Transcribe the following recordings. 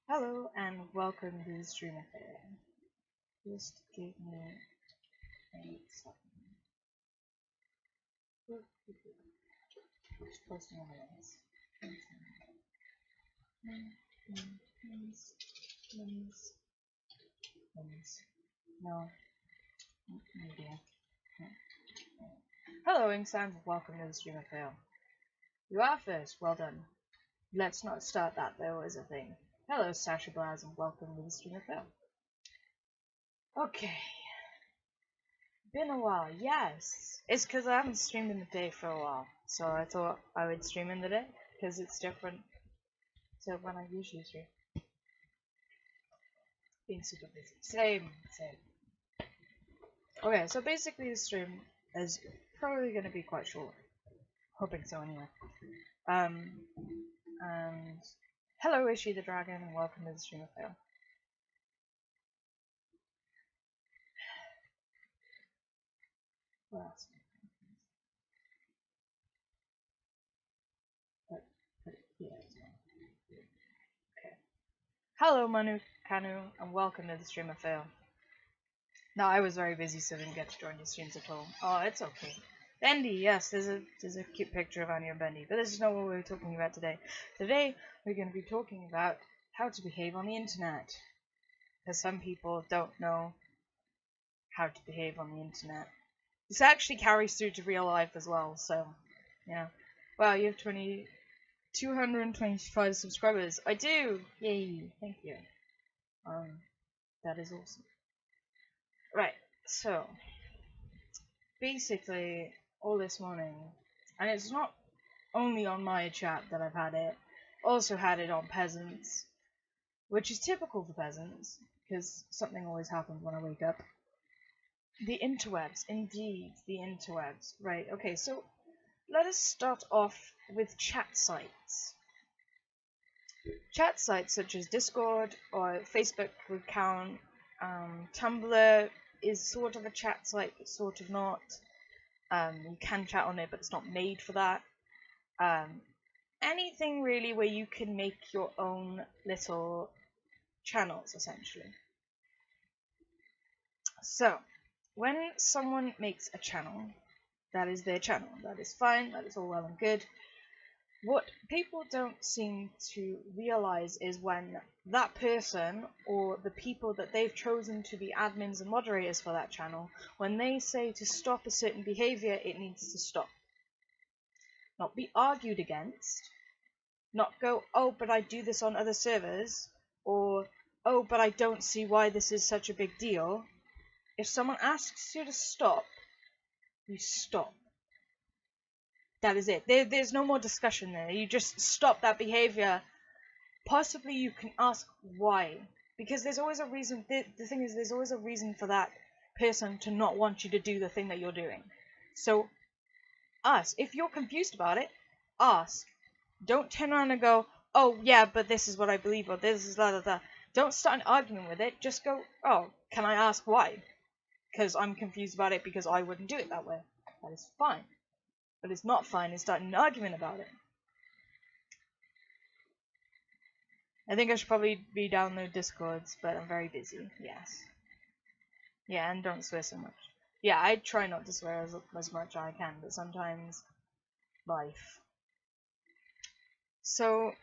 Hello and welcome to the stream affair. Just give me a second. Just posting on the list. No, media. Hello, Inkstand. Welcome to the stream affair. You are first. Well done. Let's not start that though as a thing. Hello, Sasha Blaz, and welcome to the stream affair. Okay. Been a while, yes. It's because I haven't streamed in the day for a while, so I thought I would stream in the day because it's different to when I usually stream. Being super busy. Same. Okay, so basically the stream is probably going to be quite short. Hoping so anyway. And hello Ishi the Dragon and welcome to the stream of fail. What else? Okay. Hello Manu Kanu and welcome to the stream of fail. No, I was very busy, so I didn't get to join your streams at all. Oh, it's okay. Bendy, yes, there's a cute picture of Anya and Bendy, but this is not what we're talking about today. Today, we're going to be talking about how to behave on the internet. Because some people don't know how to behave on the internet. This actually carries through to real life as well, so, yeah. Wow, you have 225 subscribers. I do! Yay, thank you. That is awesome. Right, so basically all this morning, and it's not only on my chat that I've had it, also had it on Peasants, which is typical for Peasants, because something always happens when I wake up. The interwebs, indeed, the interwebs. Right, okay, so let us start off with chat sites. Chat sites such as Discord or Facebook account, Tumblr is sort of a chat site, but sort of not. You can chat on it, but it's not made for that. Anything really where you can make your own little channels, essentially. So, when someone makes a channel, that is their channel. That is fine, that is all well and good. What people don't seem to realize is when that person or the people that they've chosen to be admins and moderators for that channel, when they say to stop a certain behavior, it needs to stop. Not be argued against, not go, oh, but I do this on other servers, or, oh, but I don't see why this is such a big deal. If someone asks you to stop, you stop. That is it. There's no more discussion there. You just stop that behavior. Possibly you can ask why. Because there's always a reason. The thing is, there's always a reason for that person to not want you to do the thing that you're doing. So, ask. If you're confused about it, ask. Don't turn around and go, oh, yeah, but this is what I believe, or this is that. Don't start an argument with it. Just go, oh, can I ask why? Because I'm confused about it because I wouldn't do it that way. That is fine. But it's not fine to start an argument about it. I think I should probably re-download Discords, but I'm very busy. Yes. Yeah, and don't swear so much. Yeah, I try not to swear as much as I can, but sometimes life. So,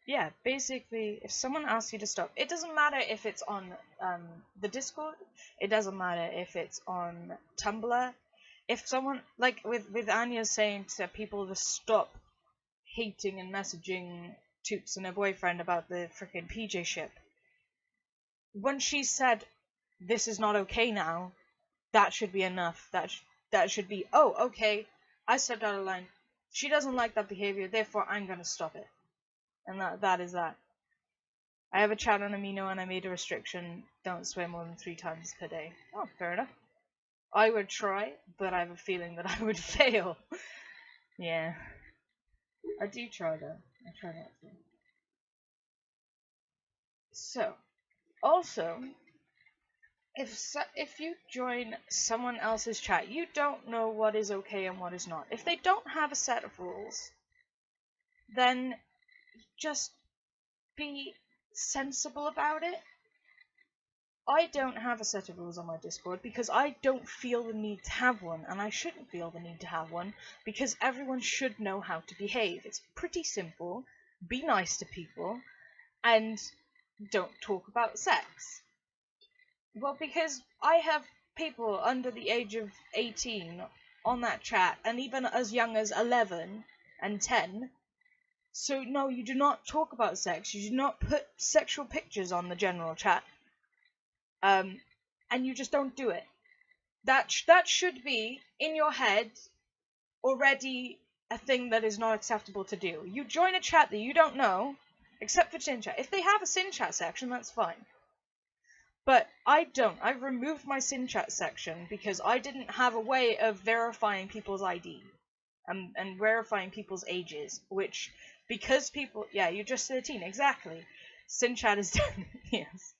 yeah, basically, if someone asks you to stop, it doesn't matter if it's on the Discord, it doesn't matter if it's on Tumblr. If someone, like with Anya saying to people to stop hating and messaging Toots and her boyfriend about the frickin' PJ ship, when she said, this is not okay now, that should be enough. That should be, oh, okay, I stepped out of line. She doesn't like that behavior, therefore I'm gonna stop it. And that is that. I have a chat on Amino and I made a restriction, don't swear more than 3 times per day. Oh, fair enough. I would try, but I have a feeling that I would fail. Yeah. I do try though. I try not to. So, also, if you join someone else's chat, you don't know what is okay and what is not. If they don't have a set of rules, then just be sensible about it. I don't have a set of rules on my Discord because I don't feel the need to have one, and I shouldn't feel the need to have one because everyone should know how to behave. It's pretty simple. Be nice to people and don't talk about sex. Well, because I have people under the age of 18 on that chat, and even as young as 11 and 10. So no, you do not talk about sex. You do not put sexual pictures on the general chat. And you just don't do it. That should be in your head already a thing that is not acceptable to do. You join a chat that you don't know, except for Sin Chat. If they have a Sin Chat section, that's fine. But I don't. I've removed my Sin Chat section because I didn't have a way of verifying people's ID and verifying people's ages, which, because people... Yeah, you're just 13, exactly. Sin Chat is done, yes.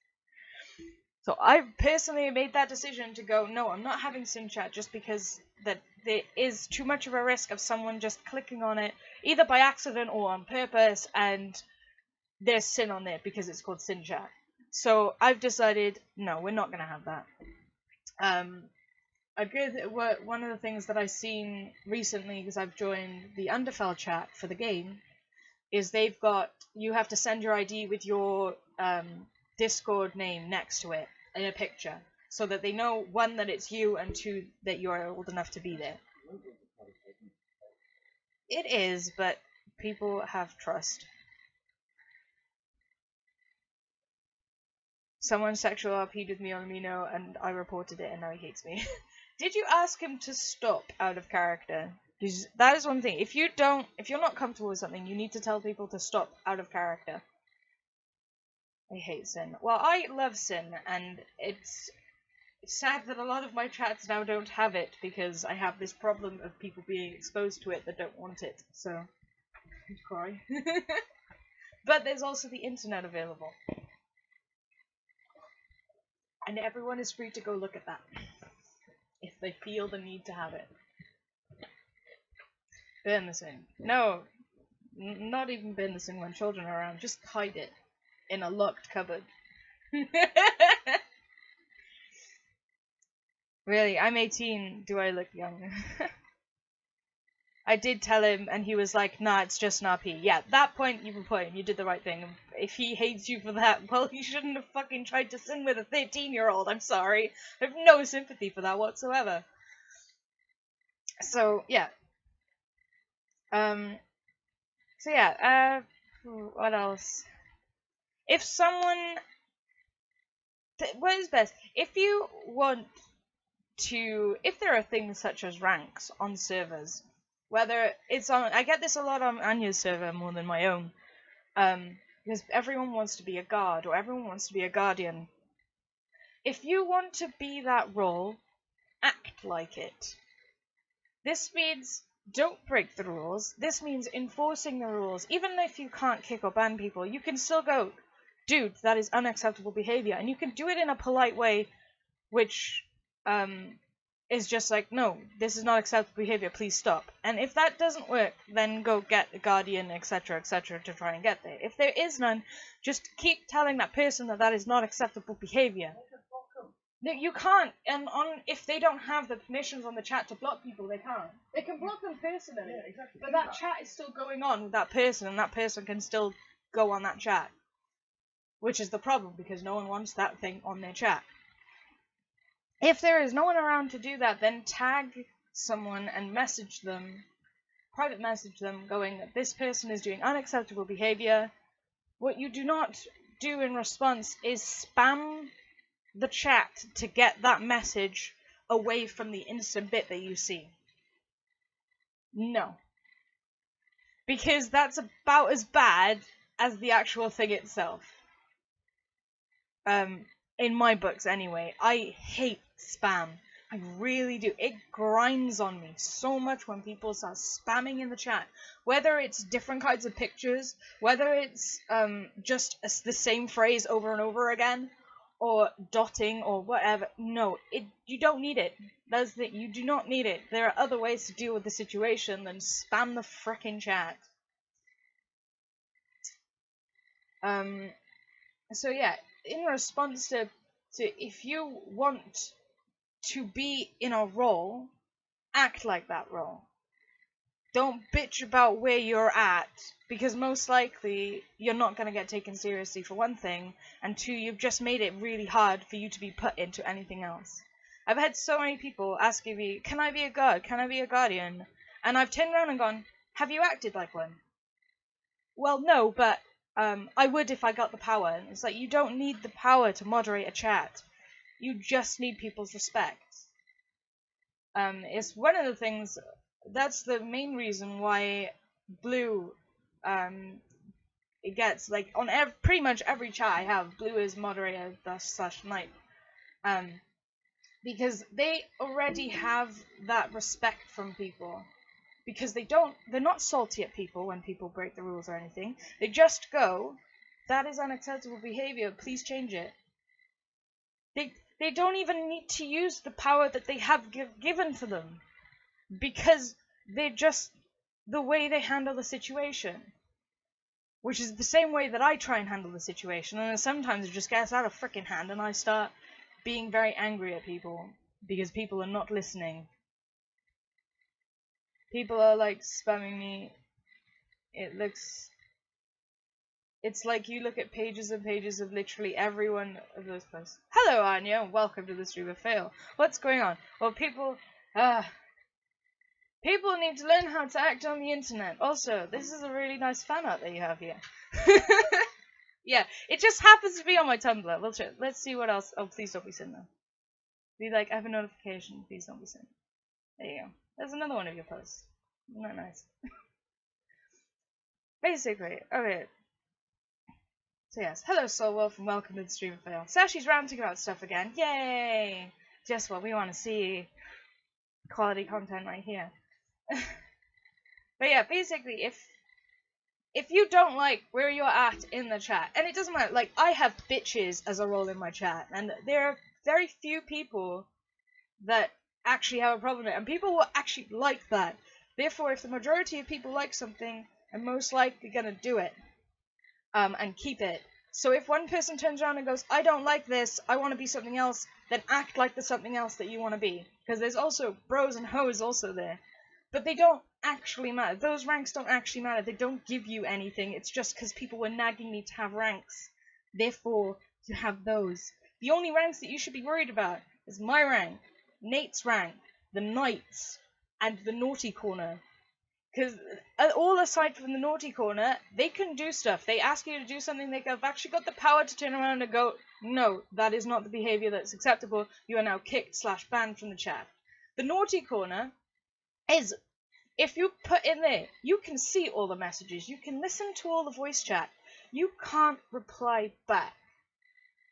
So I personally made that decision to go, no, I'm not having Sin Chat just because that there is too much of a risk of someone just clicking on it, either by accident or on purpose, and there's sin on it because it's called Sin Chat. So I've decided, no, we're not going to have that. One of the things that I've seen recently, because I've joined the Underfell chat for the game, is you have to send your ID with your Discord name next to it in a picture, so that they know, one, that it's you, and two, that you are old enough to be there. It is, but people have trust. Someone sexual RP'd with me on Mino, and I reported it, and now he hates me. Did you ask him to stop out of character? Because that is one thing. If you're not comfortable with something, you need to tell people to stop out of character. I hate Sin. Well, I love Sin, and it's sad that a lot of my chats now don't have it, because I have this problem of people being exposed to it that don't want it, so... I'm crying. But there's also the internet available. And everyone is free to go look at that, if they feel the need to have it. Burn the Sin. No, not even burn the Sin when children are around, just hide it in a locked cupboard. Really, I'm 18. Do I look young? I did tell him, and he was like, nah, it's just an RP. Yeah, at that point, you report him. You did the right thing. If he hates you for that, well, he shouldn't have fucking tried to sin with a 13-year-old. I'm sorry. I have no sympathy for that whatsoever. So, yeah. What else? If someone... What is best? If you want to... If there are things such as ranks on servers, whether it's on... I get this a lot on Anya's server more than my own. Because everyone wants to be a guard, or everyone wants to be a guardian. If you want to be that role, act like it. This means don't break the rules. This means enforcing the rules. Even if you can't kick or ban people, you can still go, dude, that is unacceptable behavior. And you can do it in a polite way, which is just like, no, this is not acceptable behavior, please stop. And if that doesn't work, then go get a guardian, etc., to try and get there. If there is none, just keep telling that person that that is not acceptable behavior. No, you can't, and if they don't have the permissions on the chat to block people, they can't. They can block them personally, but that chat is still going on with that person, and that person can still go on that chat. Which is the problem, because no one wants that thing on their chat. If there is no one around to do that, then tag someone and message them, private message them, going that this person is doing unacceptable behavior. What you do not do in response is spam the chat to get that message away from the instant bit that you see. No. Because that's about as bad as the actual thing itself. In my books anyway. I hate spam. I really do. It grinds on me so much when people start spamming in the chat. Whether it's different kinds of pictures, whether it's just the same phrase over and over again, or dotting, or whatever. No, you don't need it. You do not need it. There are other ways to deal with the situation than spam the frickin' chat. So yeah, in response to if you want to be in a role, act like that role. Don't bitch about where you're at, because most likely you're not going to get taken seriously, for one thing, and two, you've just made it really hard for you to be put into anything else. I've had so many people asking me, can I be a god? Can I be a guardian? And I've turned around and gone, have you acted like one? Well, no, but I would if I got the power. And it's like, you don't need the power to moderate a chat. You just need people's respect. It's one of the things, that's the main reason why Blue, it gets, like, on pretty much every chat I have, Blue is moderator / knight. Because they already have that respect from people. Because they're not salty at people when people break the rules or anything. They just go, that is unacceptable behavior, please change it. They don't even need to use the power that they have given to them, because they're just the way they handle the situation, which is the same way that I try and handle the situation, and then sometimes it just gets out of frickin' hand and I start being very angry at people because people are not listening. People are like spamming me. It's like you look at pages and pages of literally every one of those posts. Hello, Anya, and welcome to the Stream of Fail. What's going on? Well, people need to learn how to act on the internet. Also, this is a really nice fan art that you have here. Yeah, it just happens to be on my Tumblr. Let's see what else. Oh, please don't be sent now. Be like, I have a notification. Please don't be sent. There you go. There's another one of your posts. Isn't that nice? Basically, okay. So yes, hello Soulwolf and welcome to the Stream of Fail. Sashi's ranting about stuff again. Yay! Just what we want to see. Quality content right here. But yeah, basically, if you don't like where you're at in the chat, and it doesn't matter, like, I have bitches as a role in my chat, and there are very few people that actually have a problem with it, and people will actually like that. Therefore, if the majority of people like something, I'm most likely gonna do it, and keep it. So if one person turns around and goes, I don't like this, I want to be something else, then act like the something else that you want to be. Because there's also bros and hoes also there. But they don't actually matter. Those ranks don't actually matter. They don't give you anything. It's just because people were nagging me to have ranks. Therefore, you have those. The only ranks that you should be worried about is my rank, Nate's rank, the Knights, and the Naughty Corner. Because all aside from the Naughty Corner, they can do stuff. They ask you to do something, they've actually got the power to turn around and go, no, that is not the behavior that's acceptable. You are now kicked / banned from the chat. The Naughty Corner is, if you put in there, you can see all the messages, you can listen to all the voice chat, you can't reply back.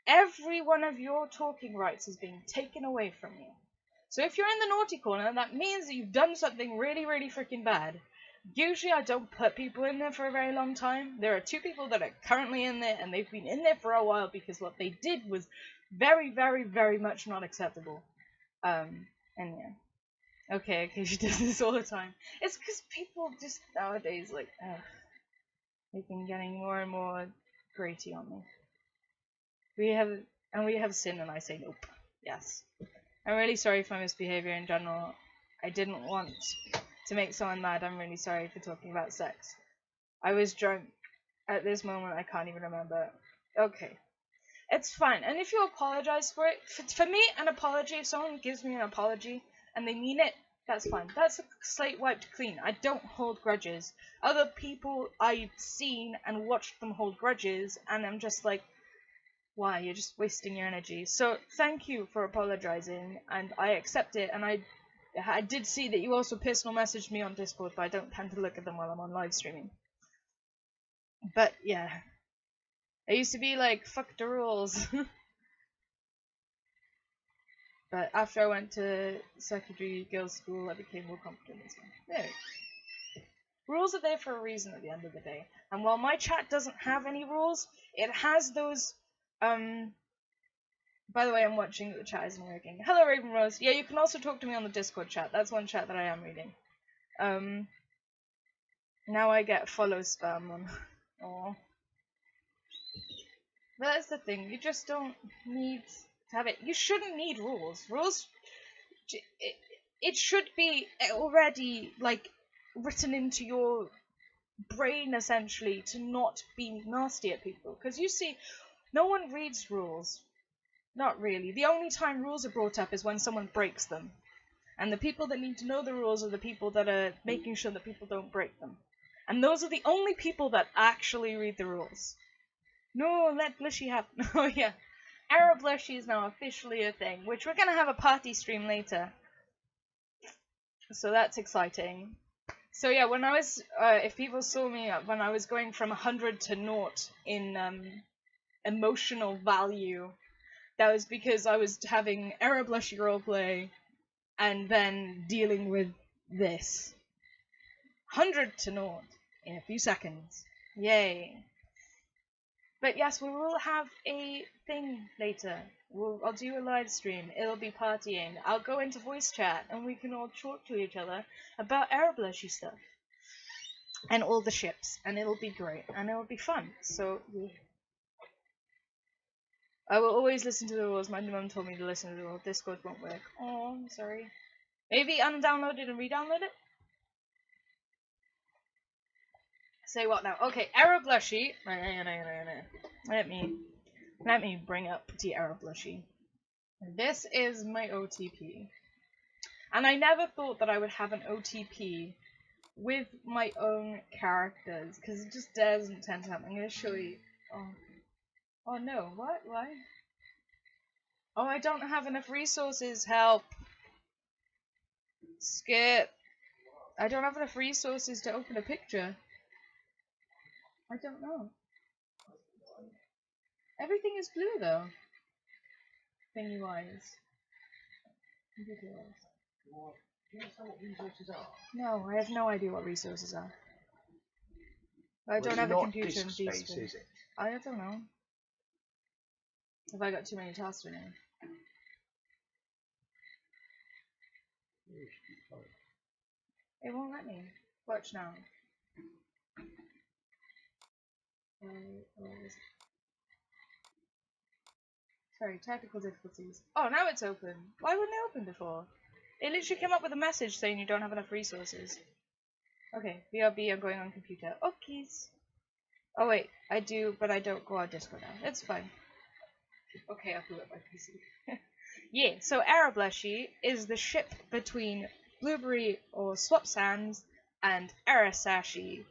Every one of your talking rights is being taken away from you. So if you're in the Naughty Corner, that means that you've done something really, really freaking bad. Usually I don't put people in there for a very long time. There are 2 people that are currently in there, and they've been in there for a while because what they did was very, very, very much not acceptable. And yeah. Okay, she does this all the time. It's because people just nowadays, like, they've been getting more and more graty on me. We have sin, and I say nope. Yes. I'm really sorry for my misbehavior in general. I didn't want to make someone mad. I'm really sorry for talking about sex. I was drunk. At this moment, I can't even remember. Okay. It's fine. And if you apologize for it, for me, an apology, if someone gives me an apology and they mean it, that's fine. That's a slate wiped clean. I don't hold grudges. Other people I've seen and watched them hold grudges, and I'm just like, why? You're just wasting your energy. So thank you for apologizing, and I accept it. And I did see that you also personal messaged me on Discord, but I don't tend to look at them while I'm on live streaming. But yeah, I used to be like, fuck the rules. But after I went to secondary girls' school, I became more confident as well. There. Rules are there for a reason at the end of the day. And while my chat doesn't have any rules, it has those. By the way, I'm watching the chat isn't working. Hello, Raven Rose. Yeah, you can also talk to me on the Discord chat. That's one chat that I am reading. Now I get follow spam on. Aww. That's the thing. You just don't need to have it. You shouldn't need rules. It, it should be already like written into your brain essentially to not be nasty at people. Because you see, no one reads rules. Not really. The only time rules are brought up is when someone breaks them. And the people that need to know the rules are the people that are making sure that people don't break them. And those are the only people that actually read the rules. No, let Blushy happen. Oh yeah. Arrow Blushy is now officially a thing, which we're going to have a party stream later. So that's exciting. So yeah, when I was, if people saw me when I was going from 100 to 0 in emotional value, that was because I was having Arrow Blushy roleplay and then dealing with this. 100 to 0 in a few seconds. Yay. But yes, we will have a thing later. I'll do a live stream. It'll be partying. I'll go into voice chat and we can all talk to each other about Airblushy stuff. And all the ships. And it'll be great. And it'll be fun. So, yeah. I will always listen to the rules. My mum told me to listen to the rules. Discord won't work. Oh, I'm sorry. Maybe undownload it and re-download it? Say what now? Okay, Airblushy. Let me bring up the Airblushy. This is my OTP. And I never thought that I would have an OTP with my own characters, because it just doesn't tend to happen. I'm going to show you. Oh no, what? Why? Oh, I don't have enough resources. Help. Skip. I don't have enough resources to open a picture. I don't know. Everything is blue though. Thingy wise. Computer wise. Do you know what resources are? No, I have no idea what resources are. I don't have a computer in disk space, is it? I don't know. Have I got too many tasks to do? It won't let me. Watch now. Sorry, technical difficulties. Oh, now it's open. Why wouldn't it open before? It literally came up with a message saying you don't have enough resources. Okay, BRB, I'm going on computer. Okay. Oh wait, I do, but I don't go on Discord now. It's fine. Okay, I'll boot up my PC. Yeah, so Arableshi is the ship between Blueberry or Swap Sands and Arasashi.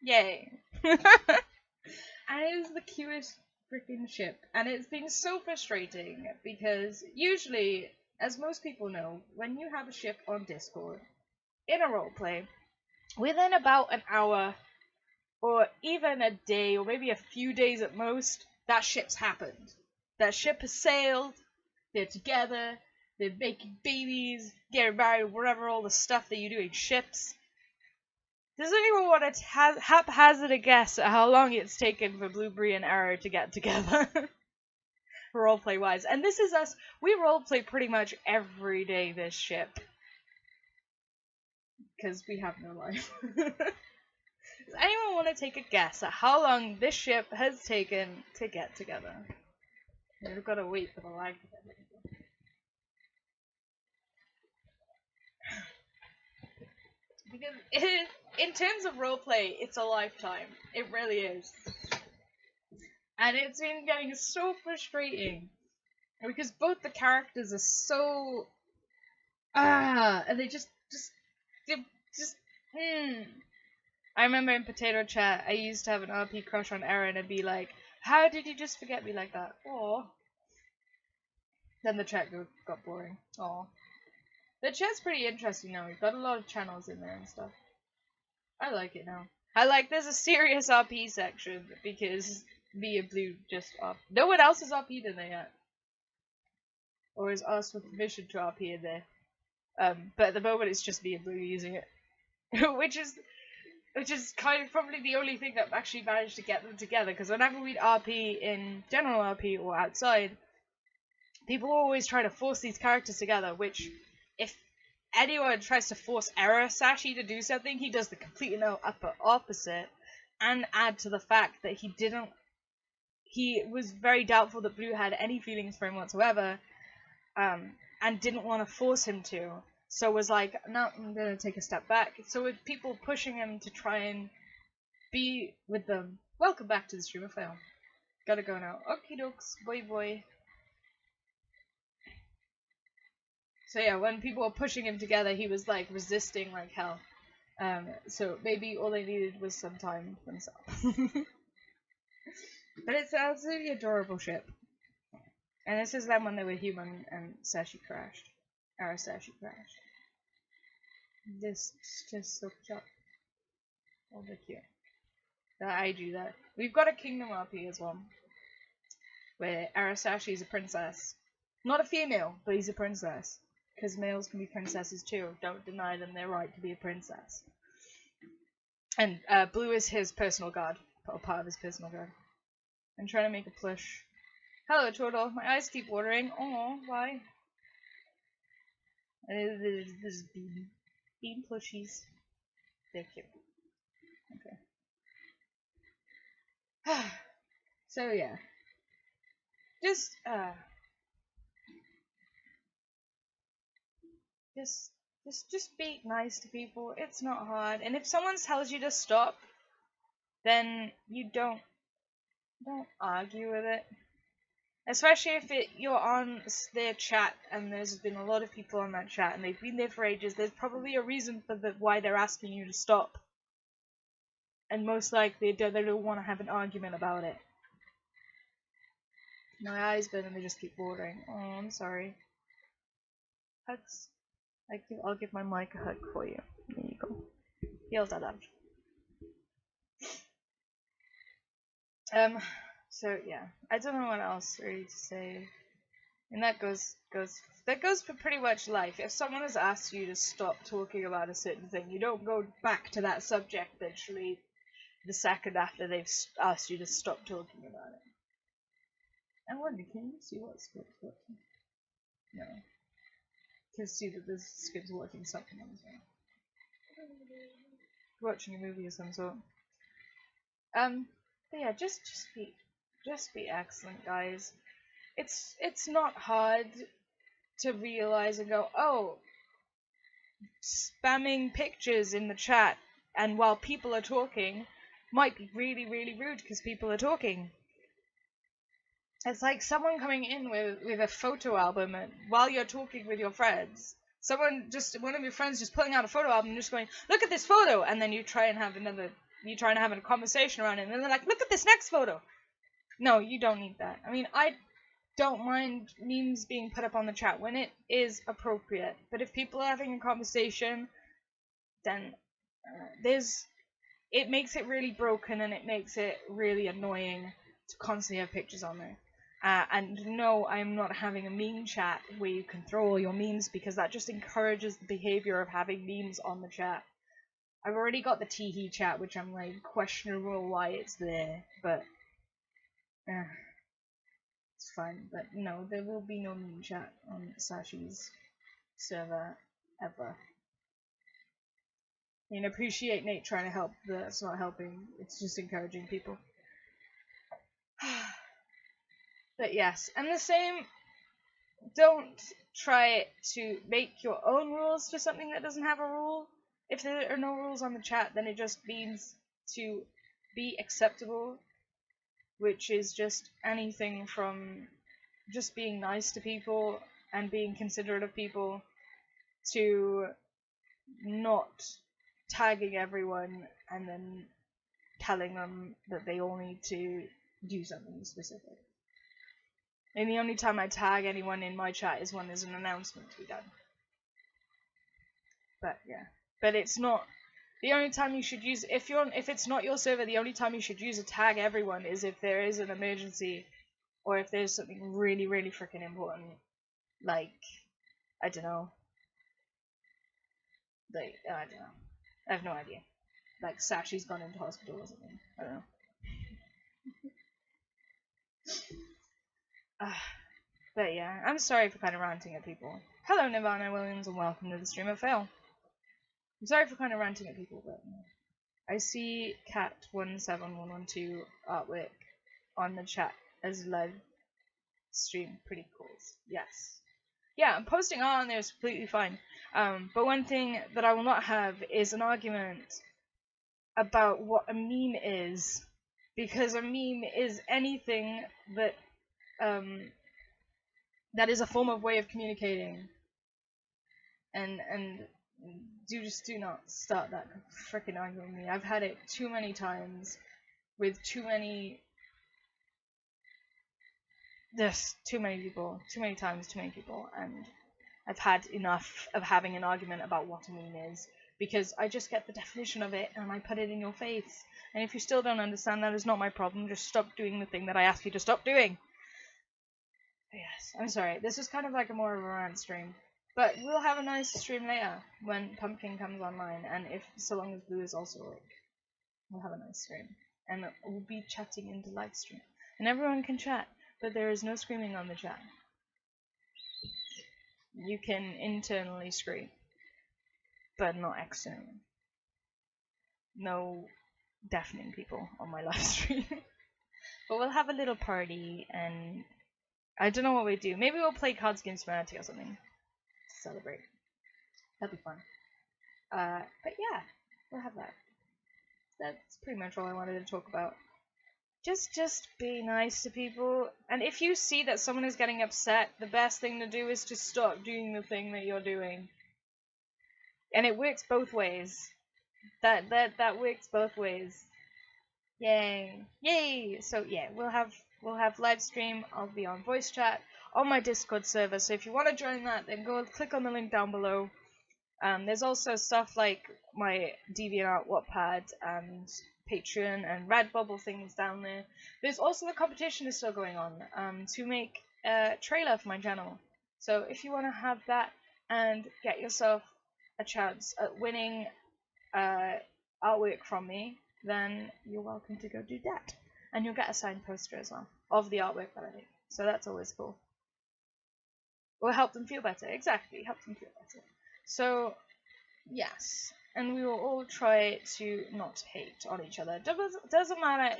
Yay! And it is the cutest freaking ship, and it's been so frustrating because usually, as most people know, when you have a ship on Discord in a roleplay, within about an hour or even a day or maybe a few days at most, that ship's happened. That ship has sailed, they're together, they're making babies, getting married, whatever, all the stuff that you do in ships. Does anyone want to haphazard a guess at how long it's taken for Blueberry and Arrow to get together? Roleplay wise. And this is us, we roleplay pretty much every day this ship. Because we have no life. Does anyone want to take a guess at how long this ship has taken to get together? We've got to wait for the lag to get together. Because in terms of roleplay, it's a lifetime. It really is. And it's been getting so frustrating. Because both the characters are so... and they just... I remember in Potato Chat, I used to have an RP crush on Aaron and be like, how did you just forget me like that? Aww. Then the chat got boring. Aww. The chat's pretty interesting now. We've got a lot of channels in there and stuff. I like it now. There's a serious RP section because me and Blue just up. No one else has RP'd in there yet. Or has asked for permission to RP in there. But at the moment it's just me and Blue using it. which is kind of probably the only thing that actually managed to get them together, because whenever we'd RP in general RP or outside, people always try to force these characters together, which, if anyone tries to force Arasashi to do something, he does the complete and opposite, and add to the fact that he didn't he was very doubtful that Blue had any feelings for him whatsoever, and didn't want to force him to. So was like, no, I'm gonna take a step back. So with people pushing him to try and be with them. Welcome back to the stream of fail. Gotta go now. Okie dokes, boy. So yeah, when people were pushing him together, he was like resisting like hell. So maybe all they needed was some time for themselves. But it's an absolutely adorable ship. And this is them when they were human and Sashi crashed. Or Sashi crashed. This just sucked up. Oh, look cute. That I do that. We've got a Kingdom RP as well, where Arasashi is a princess. Not a female, but he's a princess. Because males can be princesses too. Don't deny them their right to be a princess. And Blue is his personal guard, or part of his personal guard. I'm trying to make a plush. Hello, Turtle. My eyes keep watering. Oh, why? There's bean plushies. They're cute. Okay. So yeah. Just be nice to people. It's not hard. And if someone tells you to stop, then you don't argue with it. Especially if you're on their chat and there's been a lot of people on that chat and they've been there for ages. There's probably a reason for why they're asking you to stop. And most likely they don't want to have an argument about it. My eyes burn and they just keep watering. Oh, I'm sorry. Hugs. I'll give my mic a hug for you. There you go. Feel that out. So yeah, I don't know what else really to say. And that goes for pretty much life. If someone has asked you to stop talking about a certain thing, you don't go back to that subject literally the second after they've asked you to stop talking about it. I wonder, can you see what Skip's watching? No. You can see that this Skip's watching something on his own. Watching a movie of some sort. But yeah, just be excellent, guys. It's not hard to realize and go, oh, spamming pictures in the chat and while people are talking might be really, really rude because people are talking. It's like someone coming in with a photo album and while you're talking with your friends. One of your friends just pulling out a photo album and just going, look at this photo, and then you try and have a conversation around it, and then they're like, look at this next photo. No, you don't need that. I mean, I don't mind memes being put up on the chat when it is appropriate, but if people are having a conversation, then it makes it really broken and it makes it really annoying to constantly have pictures on there. And no, I'm not having a meme chat where you can throw all your memes because that just encourages the behavior of having memes on the chat. I've already got the teehee chat, which I'm like questionable why it's there, but it's fine. But no, there will be no meme chat on Sashi's server ever. I mean, appreciate Nate trying to help, but it's not helping. It's just encouraging people. But yes, and the same, don't try to make your own rules for something that doesn't have a rule. If there are no rules on the chat, then it just means to be acceptable, which is just anything from just being nice to people and being considerate of people to not tagging everyone and then telling them that they all need to do something specific. And the only time I tag anyone in my chat is when there's an announcement to be done. But yeah, but it's not the only time you should use if it's not your server. The only time you should use a tag everyone is if there is an emergency or if there's something really, really freaking important. Like I don't know. I have no idea. Like Sashi's gone into hospital or something. I don't know. But yeah, I'm sorry for kind of ranting at people. Hello, Nirvana Williams, and welcome to the stream of Fail. I'm sorry for kind of ranting at people, but I see Cat17112 artwork on the chat as live stream pretty calls. Yes. Yeah, posting art on there is completely fine. But one thing that I will not have is an argument about what a meme is, because a meme is anything that that is a form of way of communicating, and do not start that freaking argument with me. I've had it too many times with too many people, too many times, too many people, and I've had enough of having an argument about what a meme is, because I just get the definition of it and I put it in your face. And if you still don't understand, that is not my problem. Just stop doing the thing that I asked you to stop doing. Yes, I'm sorry. This is kind of like a more of a rant stream. But we'll have a nice stream later when Pumpkin comes online, and if so long as Blue is also awake, we'll have a nice stream. And we'll be chatting in the live stream. And everyone can chat, but there is no screaming on the chat. You can internally scream, but not externally. No deafening people on my live stream. But we'll have a little party, and I don't know what we do. Maybe we'll play Cards Against Humanity or something to celebrate. That'd be fun. But yeah, we'll have that. That's pretty much all I wanted to talk about. Just be nice to people, and if you see that someone is getting upset, the best thing to do is to stop doing the thing that you're doing. And it works both ways. That works both ways. Yay. Yay! So yeah, we'll have live stream. I'll be on voice chat on my Discord server, so if you want to join that, then go click on the link down below. There's also stuff like my DeviantArt, Wattpad, and Patreon and Redbubble things down there. There's also the competition is still going on to make a trailer for my channel. So if you want to have that and get yourself a chance at winning artwork from me, then you're welcome to go do that. And you'll get a signed poster as well of the artwork that I make. So that's always cool. Or help them feel better. Exactly, help them feel better. So, yes. And we will all try to not hate on each other. Doesn't matter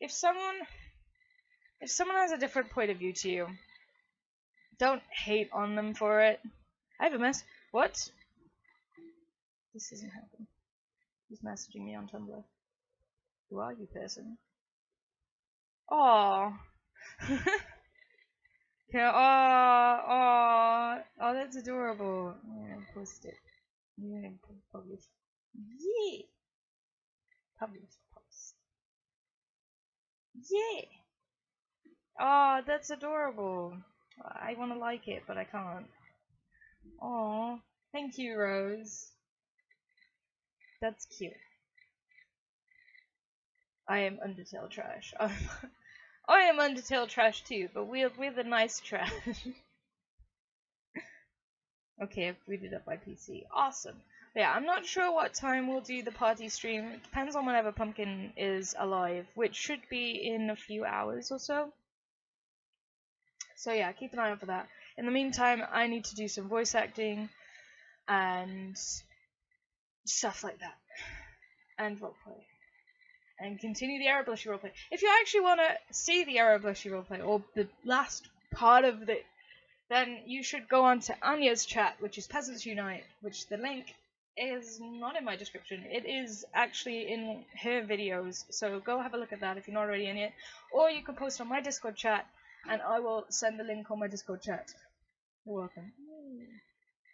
if someone has a different point of view to you, don't hate on them for it. I have a mess. What? This isn't happening. He's messaging me on Tumblr. Who are you, person? Aww. Yeah, oh, that's adorable. I'm gonna post it. I'm gonna publish. Yeah. Publish post. Yeah. Oh, that's adorable. I want to like it, but I can't. Aw, thank you, Rose. That's cute. I am Undertale trash. I am Undertale trash too, but we're the nice trash. Okay, I've booted up my PC. Awesome. But yeah, I'm not sure what time we'll do the party stream. It depends on whenever Pumpkin is alive, which should be in a few hours or so. So yeah, keep an eye out for that. In the meantime, I need to do some voice acting and stuff like that. And roleplay. And continue the Arablushy roleplay. If you actually want to see the Arablushy roleplay, or the last part of it, then you should go on to Anya's chat, which is Peasants Unite, which the link is not in my description. It is actually in her videos, so go have a look at that if you're not already in it. Or you can post on my Discord chat, and I will send the link on my Discord chat. You're welcome.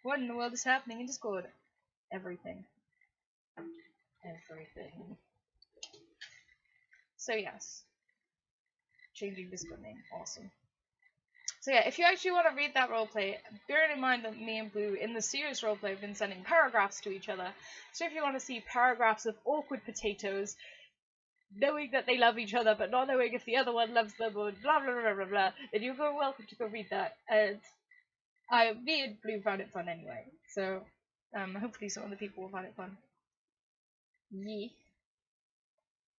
What in the world is happening in Discord? Everything. Everything. So yes. Changing Discord name. Awesome. So yeah, if you actually want to read that roleplay, bearing in mind that me and Blue in the serious roleplay have been sending paragraphs to each other, so if you want to see paragraphs of awkward potatoes, knowing that they love each other but not knowing if the other one loves them, or blah blah blah blah blah, then you're welcome to go read that. And me and Blue found it fun anyway, so hopefully some other people will find it fun. Yeah.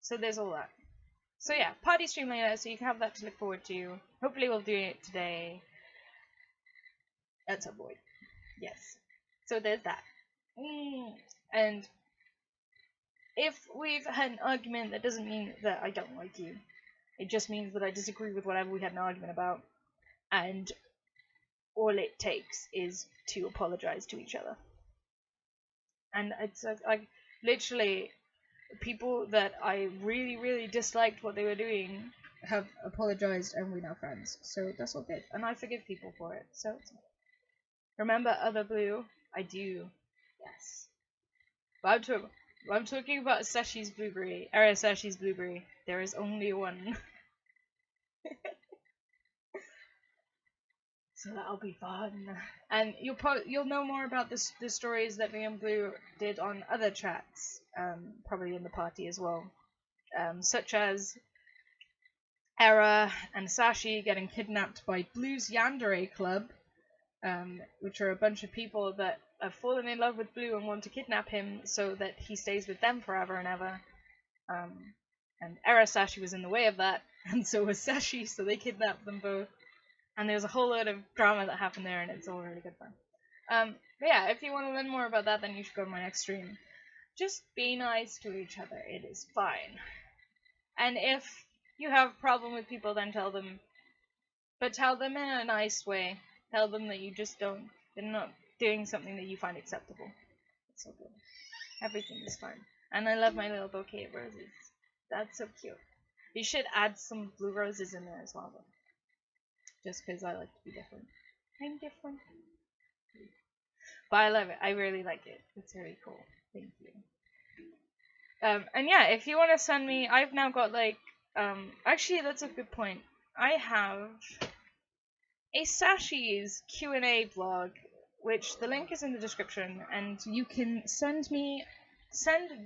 So there's all that. So yeah, party stream later, so you can have that to look forward to. Hopefully we'll do it today. At some point. Yes. So there's that. And if we've had an argument, that doesn't mean that I don't like you. It just means that I disagree with whatever we had an argument about, and all it takes is to apologize to each other. And it's like literally people that I really, really disliked what they were doing have apologized, and we're now friends. So that's all good, and I forgive people for it. So remember, other blue, I do, yes. But I'm talking about Sashi's blueberry. Sashi's blueberry. There is only one. So that'll be fun. And you'll know more about the stories that me and Blue did on other chats, probably in the party as well, such as Era and Sashi getting kidnapped by Blue's Yandere Club, which are a bunch of people that have fallen in love with Blue and want to kidnap him so that he stays with them forever and ever. And Era Sashi was in the way of that, and so was Sashi, so they kidnapped them both. And there's a whole load of drama that happened there, and it's all really good fun. But yeah, if you want to learn more about that, then you should go to my next stream. Just be nice to each other. It is fine. And if you have a problem with people, then tell them. But tell them in a nice way. Tell them that you just don't. They're not doing something that you find acceptable. It's so good. Everything is fine. And I love my little bouquet of roses. That's so cute. You should add some blue roses in there as well, though. Just because I like to be different. I'm different. But I love it. I really like it. It's really cool. Thank you. And yeah, if you want to send me, I've now got like, actually that's a good point. I have a Sashi's Q&A blog, which the link is in the description, and you can send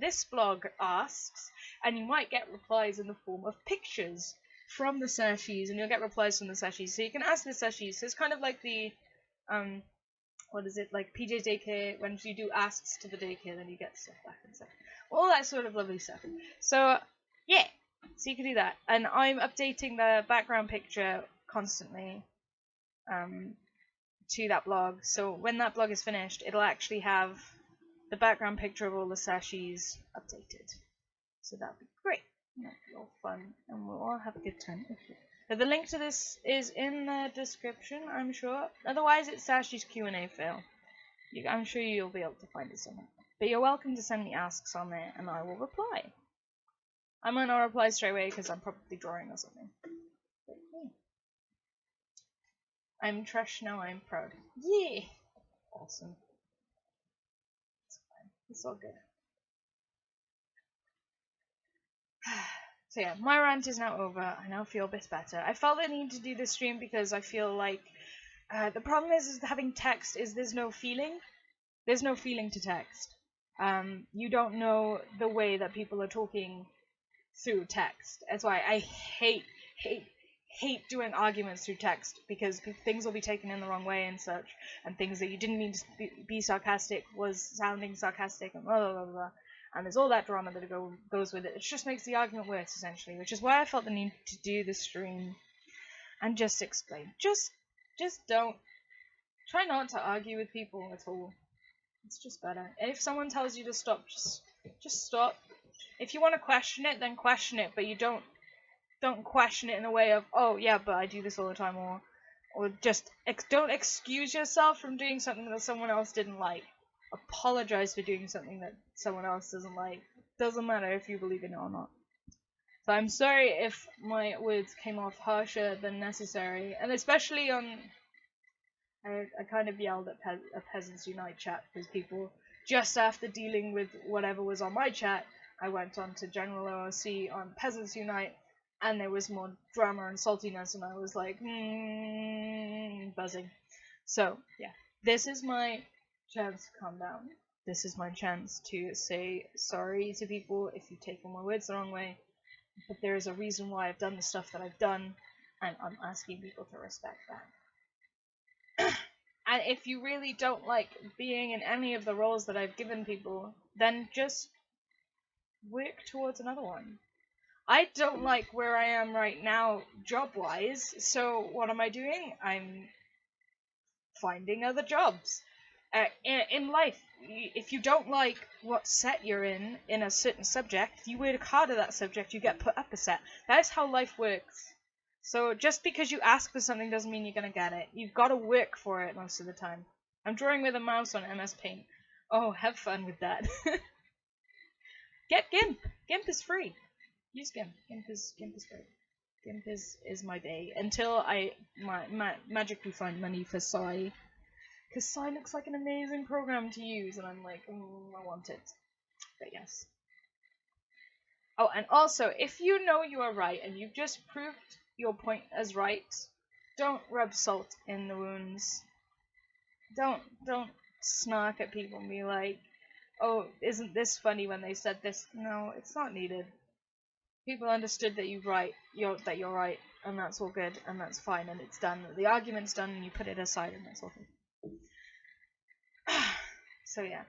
this blog asks, and you might get replies in the form of pictures from the Sashis, and you'll get replies from the Sashis. So you can ask the Sashis. So it's kind of like the, what is it, like PJ Daycare, when you do asks to the daycare, then you get stuff back and stuff. All that sort of lovely stuff. So, yeah. So you can do that. And I'm updating the background picture constantly to that blog. So when that blog is finished, it'll actually have the background picture of all the Sashis updated. So that'll be great. That'll be all fun, and we'll all have a good time. Okay. So the link to this is in the description, I'm sure. Otherwise, it's Sashi's Q&A fail. I'm sure you'll be able to find it somewhere. But you're welcome to send me asks on there, and I will reply. I might not reply straight away because I'm probably drawing or something. But, yeah. I'm trash now, I'm proud. Yeah! Awesome. It's fine. It's all good. So yeah, my rant is now over. I now feel a bit better. I felt the need to do this stream because I feel like the problem is having text is there's no feeling. There's no feeling to text. You don't know the way that people are talking through text. That's why I hate doing arguments through text, because things will be taken in the wrong way and such, and things that you didn't mean to be sarcastic was sounding sarcastic, and blah blah blah blah. And there's all that drama that goes with it. It just makes the argument worse, essentially, which is why I felt the need to do the stream and just explain. Just don't. Try not to argue with people at all. It's just better. And if someone tells you to stop, just stop. If you want to question it, then question it, but you don't question it in a way of, oh yeah, but I do this all the time, or just don't excuse yourself from doing something that someone else didn't like. Apologize for doing something that someone else doesn't like. Doesn't matter if you believe in it or not. So I'm sorry if my words came off harsher than necessary, and especially on. I kind of yelled at a Peasants Unite chat because people, just after dealing with whatever was on my chat, I went on to General OOC on Peasants Unite, and there was more drama and saltiness, and I was like, buzzing. So yeah, this is my chance to calm down. This is my chance to say sorry to people if you've taken my words the wrong way, but there is a reason why I've done the stuff that I've done, and I'm asking people to respect that. And if you really don't like being in any of the roles that I've given people, then just work towards another one. I don't like where I am right now job-wise, so what am I doing? I'm finding other jobs. In life, if you don't like what set you're in a certain subject, you work hard at that subject, you get put up a set. That is how life works. So just because you ask for something doesn't mean you're going to get it. You've got to work for it most of the time. I'm drawing with a mouse on MS Paint. Oh, have fun with that. Get GIMP. GIMP is free. Use GIMP. GIMP is great. GIMP is my day until I magically find money for Psy. Because Psy looks like an amazing program to use, and I'm like, I want it. But yes. Oh, and also, if you know you are right and you've just proved your point as right, don't rub salt in the wounds. Don't snark at people and be like, oh, isn't this funny when they said this? No, it's not needed. People understood that you're right, and that's all good, and that's fine, and it's done. The argument's done, and you put it aside, and that's all good. So yeah.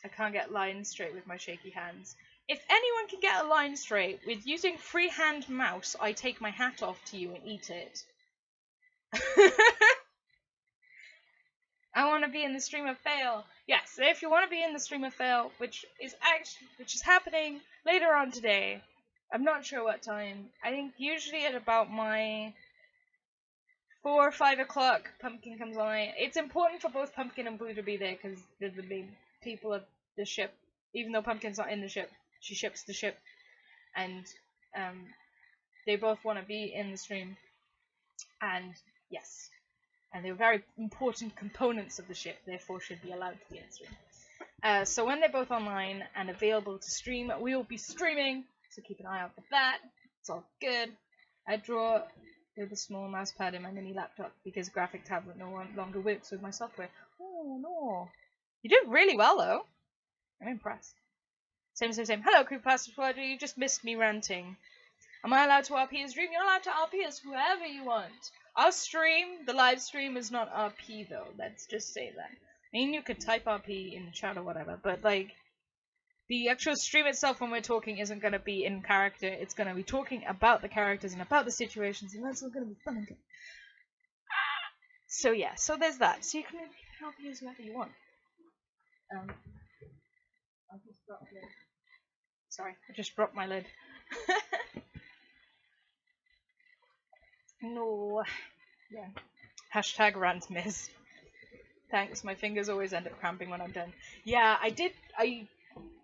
I can't get lines straight with my shaky hands. If anyone can get a line straight with using freehand mouse, I take my hat off to you and eat it. I want to be in the stream of fail. Yes, if you want to be in the stream of fail, which is happening later on today. I'm not sure what time. I think usually at about my 4 or 5 o'clock, Pumpkin comes on. It's important for both Pumpkin and Blue to be there because they're the main people of the ship. Even though Pumpkin's not in the ship, she ships the ship, and they both want to be in the stream. And yes, and they're very important components of the ship, therefore should be allowed to be in the stream. So when they're both online and available to stream, we will be streaming. So keep an eye out for that. It's all good. I draw with a small mouse pad in my mini laptop because graphic tablet no longer works with my software. Oh no. You did really well though. I'm impressed. Same. Hello, Creepypasta Squad. You just missed me ranting. Am I allowed to RP as stream? You're allowed to RP as whoever you want. Our stream, the live stream, is not RP though. Let's just say that. I mean, you could type RP in the chat or whatever, but like, the actual stream itself when we're talking isn't going to be in character. It's going to be talking about the characters and about the situations, and that's all going to be fun and good. So yeah, so there's that. So you can RP as whoever you want. I just dropped the lid. Sorry, I just dropped my lid. No. Yeah. Hashtag rant miss. Thanks, my fingers always end up cramping when I'm done. Yeah,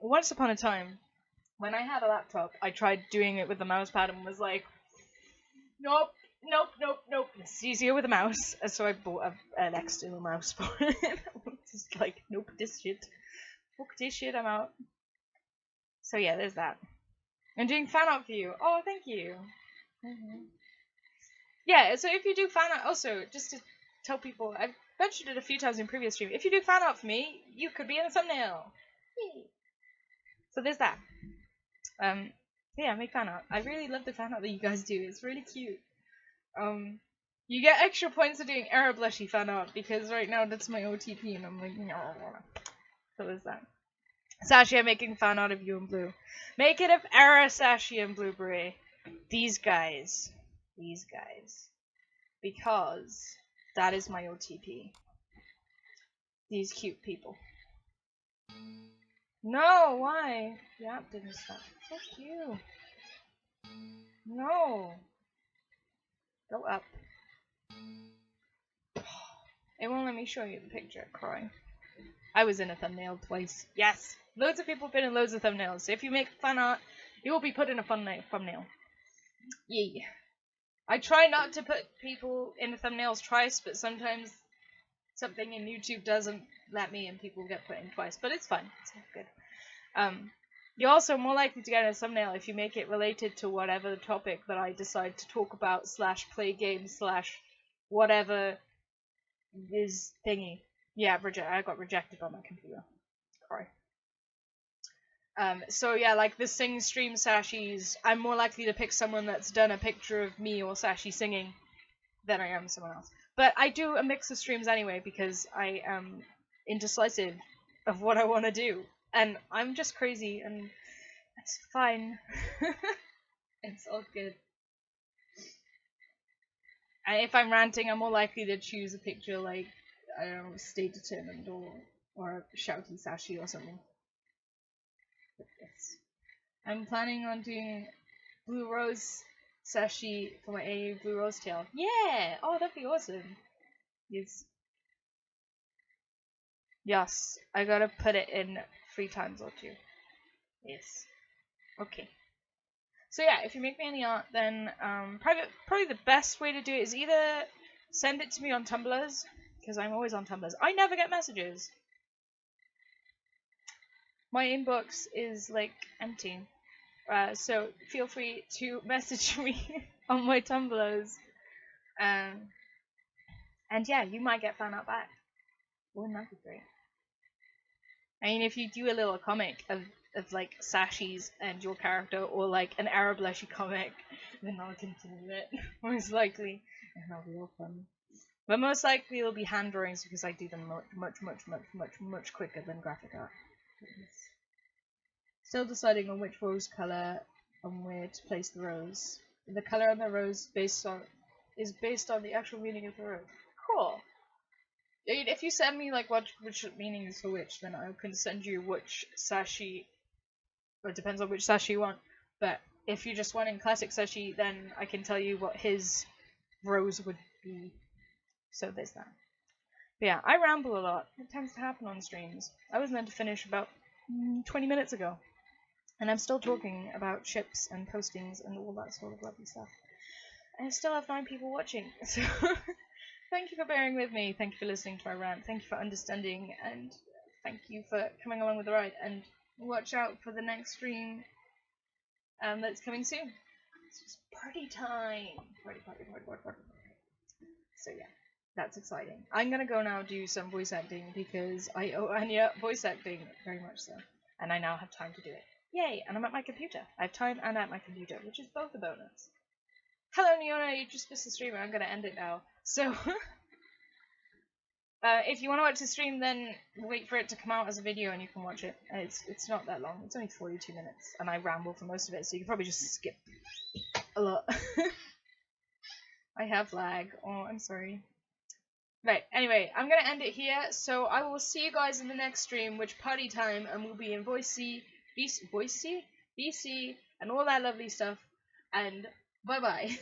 once upon a time, when I had a laptop, I tried doing it with the mouse pad and was like, nope. It's easier with a mouse. And so I bought an external mouse for it. Just like, nope, this shit. Fuck this shit, I'm out. So yeah, there's that. I'm doing fan art for you. Oh, thank you. Yeah, so if you do fan art, also, just to tell people, I've mentioned it a few times in previous streams, if you do fan art for me, you could be in the thumbnail. Yay. So there's that. Yeah, make fan art. I really love the fan art that you guys do. It's really cute. You get extra points for doing error blushy fan art, because right now that's my OTP, and I'm like, no. So there's that. Sashi, I'm making fan art of you and Blue. Make it of Era, Sashi, and Blueberry. These guys. Because that is my OTP. These cute people. No, why? The app didn't stop. Fuck you. No. Go up. It won't let me show you the picture. Crying. I was in a thumbnail twice. Yes. Loads of people have been in loads of thumbnails. So if you make fan art, you will be put in a thumbnail. Yay. I try not to put people in the thumbnails twice, but sometimes something in YouTube doesn't let me and people get put in twice. But it's fine. It's good. You're also more likely to get in a thumbnail if you make it related to whatever the topic that I decide to talk about / play games / whatever is thingy. Yeah, I got rejected by my computer. Sorry. So yeah, like the sing stream Sashi's, I'm more likely to pick someone that's done a picture of me or Sashi singing than I am someone else. But I do a mix of streams anyway because I am indecisive of what I want to do. And I'm just crazy, and it's fine. It's all good. And if I'm ranting, I'm more likely to choose a picture like I don't know, stay determined or shouty sashi or something. But yes. I'm planning on doing Blue Rose sashi for my AU Blue Rose tail. Yeah! Oh, that'd be awesome. Yes. Yes. I gotta put it in 3 times or 2. Yes. Okay. So yeah, if you make me any art, then probably the best way to do it is either send it to me on Tumblrs, because I'm always on Tumblrs. I never get messages. My inbox is like empty. So feel free to message me on my Tumblrs. And yeah, you might get fan art back. Wouldn't that be great? I mean, if you do a little comic of like sashis and your character, or like an Arab Leshy comic, then I'll continue it, most likely, and that'll be all fun. But most likely it'll be hand drawings because I do them much quicker than graphic art. Still deciding on which rose color and where to place the rose. The color on the rose is based on the actual meaning of the rose. Cool. If you send me like which meaning is for which, then I can send you which sashi. Or it depends on which sashi you want. But if you just want in classic sashi, then I can tell you what his rose would be. So there's that. But yeah, I ramble a lot. It tends to happen on streams. I was meant to finish about 20 minutes ago. And I'm still talking about ships and postings and all that sort of lovely stuff. And I still have 9 people watching. So thank you for bearing with me. Thank you for listening to my rant. Thank you for understanding. And thank you for coming along with the ride. And watch out for the next stream that's coming soon. It's just party time. Party. So yeah, that's exciting. I'm gonna go now do some voice acting because I owe Anya voice acting very much so. And I now have time to do it. Yay! And I'm at my computer. I have time and at my computer, which is both a bonus. Hello, Neona, you just missed the stream. I'm gonna end it now. So, if you want to watch the stream, then wait for it to come out as a video and you can watch it. It's not that long. It's only 42 minutes, and I ramble for most of it, so you can probably just skip a lot. I have lag. Oh, I'm sorry. Right, anyway, I'm gonna end it here, so I will see you guys in the next stream, which party time, and we'll be in BC, and all that lovely stuff, and bye-bye.